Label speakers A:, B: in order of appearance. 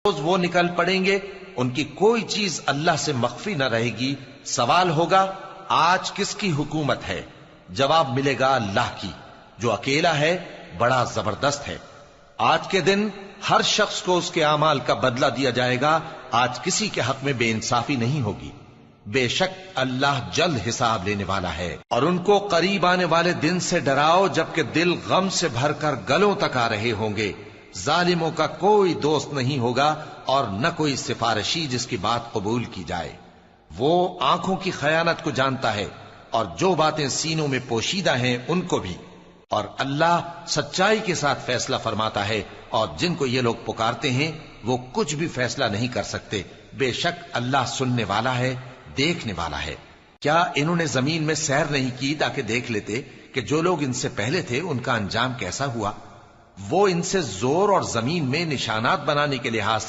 A: روز وہ نکل پڑیں گے، ان کی کوئی چیز اللہ سے مخفی نہ رہے گی۔ سوال ہوگا آج کس کی حکومت ہے؟ جواب ملے گا اللہ کی، جو اکیلا ہے، بڑا زبردست ہے۔ آج کے دن ہر شخص کو اس کے اعمال کا بدلہ دیا جائے گا۔ آج کسی کے حق میں بے انصافی نہیں ہوگی۔ بے شک اللہ جلد حساب لینے والا ہے۔ اور ان کو قریب آنے والے دن سے ڈراؤ جبکہ دل غم سے بھر کر گلوں تک آ رہے ہوں گے۔ ظالموں کا کوئی دوست نہیں ہوگا اور نہ کوئی سفارشی جس کی بات قبول کی جائے۔ وہ آنکھوں کی خیانت کو جانتا ہے اور جو باتیں سینوں میں پوشیدہ ہیں ان کو بھی۔ اور اللہ سچائی کے ساتھ فیصلہ فرماتا ہے، اور جن کو یہ لوگ پکارتے ہیں وہ کچھ بھی فیصلہ نہیں کر سکتے۔ بے شک اللہ سننے والا ہے، دیکھنے والا ہے۔ کیا انہوں نے زمین میں سیر نہیں کی تاکہ دیکھ لیتے کہ جو لوگ ان سے پہلے تھے ان کا انجام کیسا ہوا؟ وہ ان سے زور اور زمین میں نشانات بنانے کے لحاظ سے